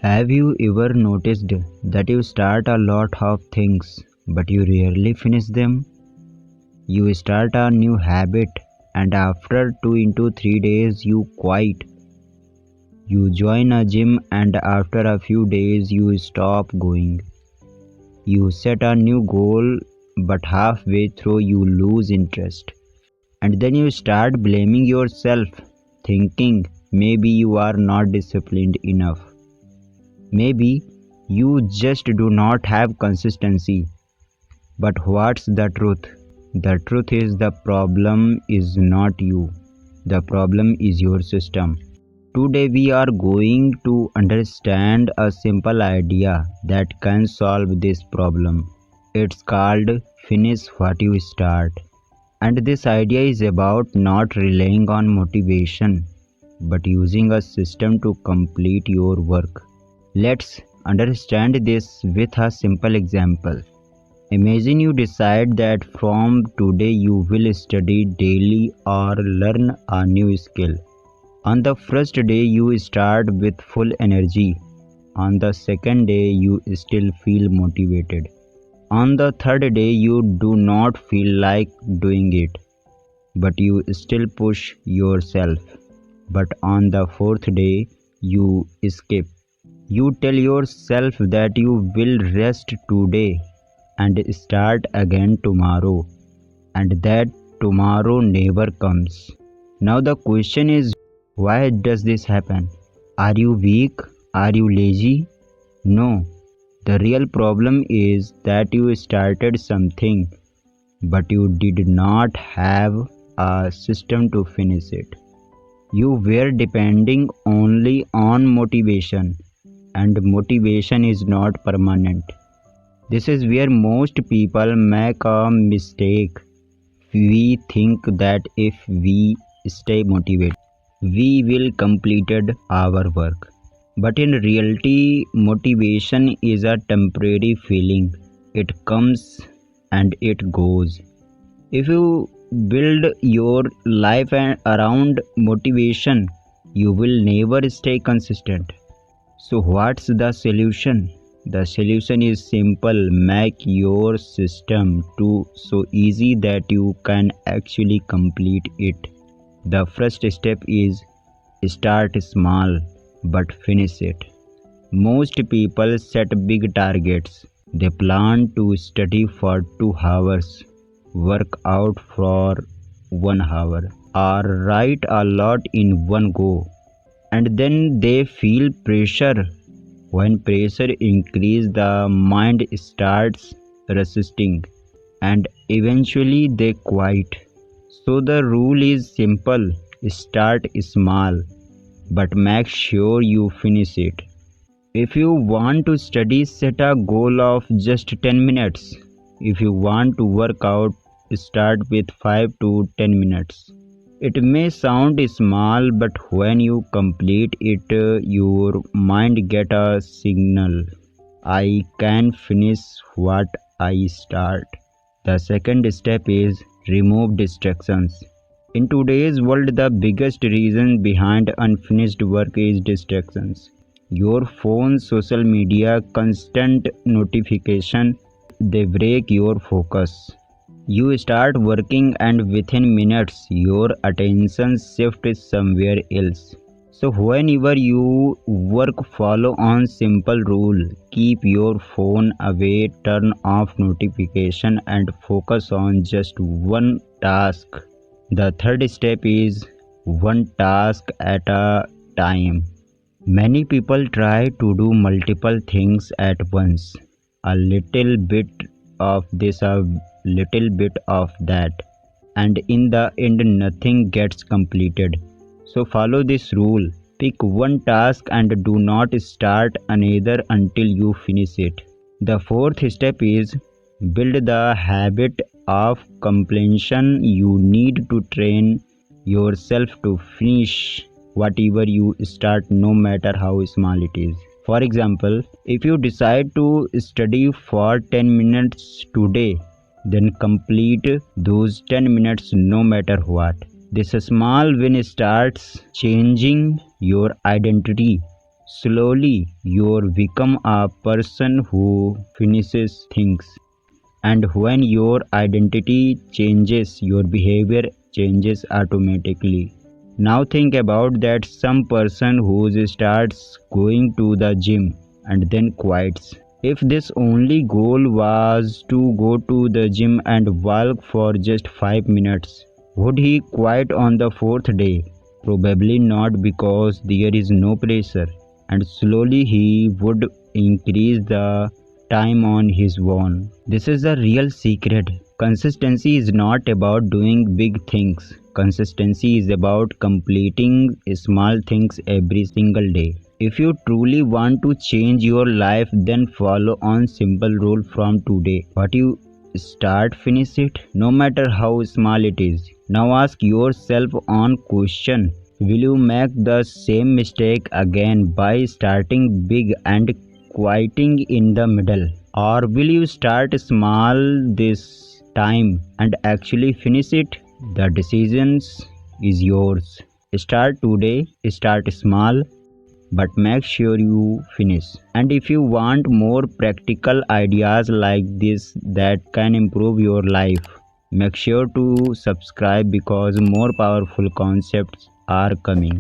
Have you ever noticed that you start a lot of things but you rarely finish them? You start a new habit and after 2 into 3 days you quit. You join a gym and after a few days you stop going. You set a new goal but halfway through you lose interest. And then you start blaming yourself, thinking maybe you are not disciplined enough. Maybe you just do not have consistency. But what's the truth? The truth is the problem is not you. The problem is your system. Today we are going to understand a simple idea that can solve this problem. It's called finish what you start. And this idea is about not relying on motivation but using a system to complete your work. Let's understand this with a simple example. Imagine you decide that from today you will study daily or learn a new skill. On the first day you start with full energy. On the second day you still feel motivated. On the third day you do not feel like doing it, but you still push yourself. But on the fourth day you skip. You tell yourself that you will rest today and start again tomorrow, and that tomorrow never comes. Now the question is, why does this happen? Are you weak? Are you lazy? No. The real problem is that you started something but you did not have a system to finish it. You were depending only on motivation, and motivation is not permanent. This is where most people make a mistake. We think that if we stay motivated, we will completed our work. But in reality, motivation is a temporary feeling. It comes and it goes. If you build your life around motivation, you will never stay consistent. So what's the solution? The solution is simple. Make your system too so easy that you can actually complete it. The first step is start small but finish it. Most people set big targets. They plan to study for 2 hours, work out for 1 hour, or write a lot in one go. And then they feel pressure. When pressure increases, the mind starts resisting and eventually they quit. So the rule is simple. Start small but make sure you finish it. If you want to study, set a goal of just 10 minutes. If you want to work out, start with 5 to 10 minutes. It may sound small, but when you complete it, your mind get a signal. I can finish what I start. The second step is remove distractions. In today's world, the biggest reason behind unfinished work is distractions. Your phone, social media, constant notification, they break your focus. You start working and within minutes your attention shifts somewhere else. So whenever you work, follow on simple rule. Keep your phone away, turn off notification and focus on just one task. The third step is one task at a time. Many people try to do multiple things at once. A little bit of this, a little bit of that, and in the end nothing gets completed. So follow this rule. Pick one task and do not start another until you finish it. The fourth step is build the habit of completion. You need to train yourself to finish whatever you start, no matter how small it is. For example, if you decide to study for 10 minutes today, then complete those 10 minutes no matter what. This small win starts changing your identity. Slowly, you become a person who finishes things. And when your identity changes, your behavior changes automatically. Now think about that some person who starts going to the gym and then quits. If this only goal was to go to the gym and walk for just 5 minutes, would he quit on the fourth day? Probably not, because there is no pressure, and slowly he would increase the time on his own. This is the real secret. Consistency is not about doing big things. Consistency is about completing small things every single day. If you truly want to change your life, then follow on simple rule from today. What you start, finish it, no matter how small it is. Now ask yourself one question. Will you make the same mistake again by starting big and quieting in the middle? Or will you start small this time and actually finish it? The decisions is yours. Start today, start small, but make sure you finish. And if you want more practical ideas like this that can improve your life, make sure to subscribe because more powerful concepts are coming.